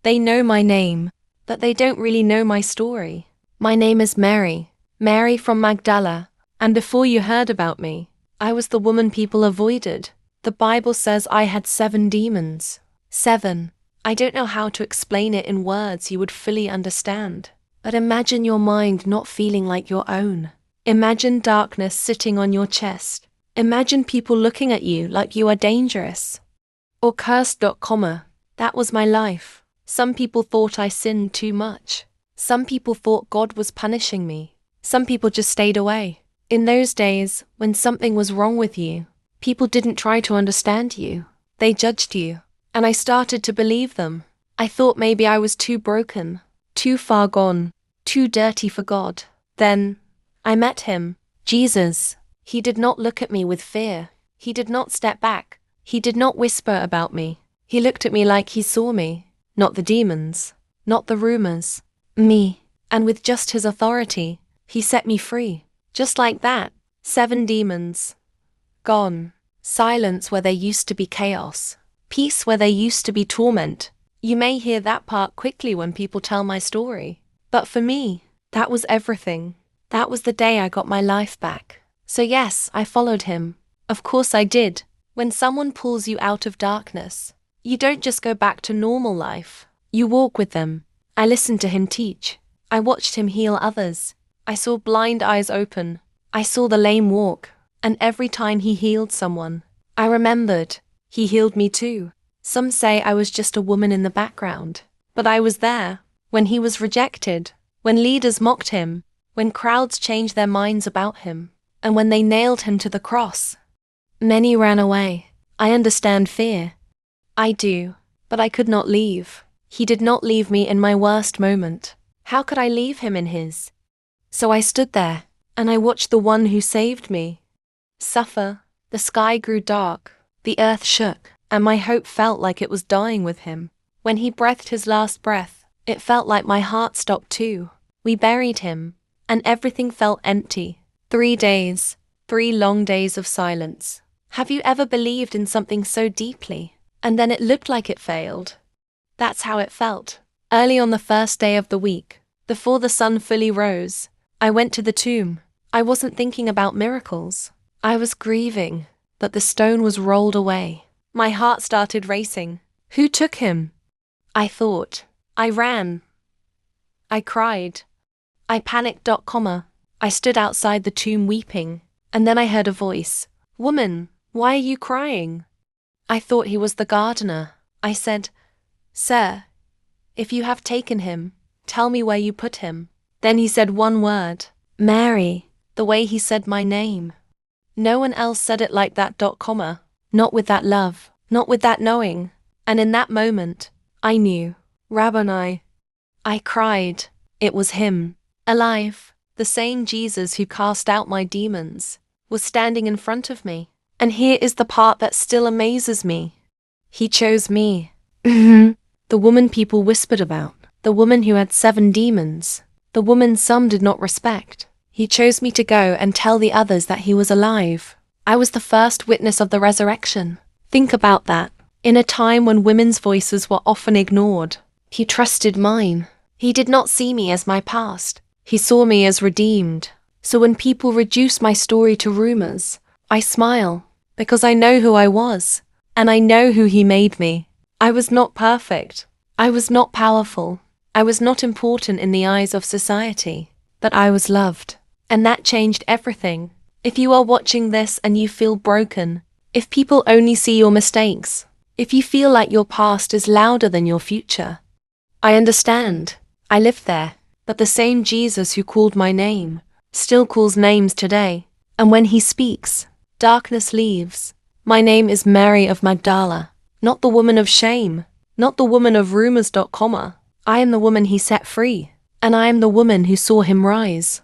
They know my name, but they don't really know my story. My name is Mary, Mary from Magdala, and before you heard about me, I was the woman people avoided. The Bible says I had 7 demons. 7. I don't know how to explain it in words you would fully understand. But imagine your mind not feeling like your own. Imagine darkness sitting on your chest. Imagine people looking at you like you are dangerous. Or cursed. That was my life. Some people thought I sinned too much. Some people thought God was punishing me. Some people just stayed away. In those days, when something was wrong with you, people didn't try to understand you. They judged you. And I started to believe them. I thought maybe I was too broken, too far gone, too dirty for God. Then, I met him, Jesus. He did not look at me with fear. He did not step back. He did not whisper about me. He looked at me like he saw me. Not the demons, not the rumors. Me. And with just his authority, he set me free. Just like that. 7 demons. Gone. Silence where there used to be chaos. Peace where there used to be torment. You may hear that part quickly when people tell my story. But for me, that was everything. That was the day I got my life back. So yes, I followed him. Of course I did. When someone pulls you out of darkness, you don't just go back to normal life. You walk with them. I listened to him teach. I watched him heal others. I saw blind eyes open. I saw the lame walk. And every time he healed someone, I remembered, he healed me too. Some say I was just a woman in the background. But I was there. When he was rejected. When leaders mocked him. When crowds changed their minds about him. And when they nailed him to the cross. Many ran away. I understand fear. I do. But I could not leave. He did not leave me in my worst moment. How could I leave him in his? So I stood there, and I watched the one who saved me suffer. The sky grew dark, the earth shook, and my hope felt like it was dying with him. When he breathed his last breath, it felt like my heart stopped too. We buried him, and everything felt empty. 3 days, 3 long days of silence. Have you ever believed in something so deeply, and then it looked like it failed? That's how it felt. Early on the first day of the week, before the sun fully rose, I went to the tomb. I wasn't thinking about miracles. I was grieving that the stone was rolled away. My heart started racing. Who took him? I thought. I ran. I cried. I panicked. I stood outside the tomb weeping, and then I heard a voice. Woman, why are you crying? I thought he was the gardener. I said, Sir, if you have taken him, tell me where you put him. Then he said one word, Mary, the way he said my name. No one else said it like that. Not with that love, not with that knowing. And in that moment, I knew. Rabboni. I cried. It was him. Alive. The same Jesus who cast out my demons was standing in front of me. And here is the part that still amazes me. He chose me. The woman people whispered about. The woman who had 7 demons. The woman some did not respect. He chose me to go and tell the others that he was alive. I was the first witness of the resurrection. Think about that. In a time when women's voices were often ignored, he trusted mine. He did not see me as my past. He saw me as redeemed. So when people reduce my story to rumors, I smile, because I know who I was, and I know who he made me. I was not perfect. I was not powerful. I was not important in the eyes of society, but I was loved. And that changed everything. If you are watching this and you feel broken, if people only see your mistakes, if you feel like your past is louder than your future, I understand. I lived there, but the same Jesus who called my name still calls names today. And when he speaks, darkness leaves. My name is Mary of Magdala, not the woman of shame, not the woman of rumors. I am the woman he set free, and I am the woman who saw him rise.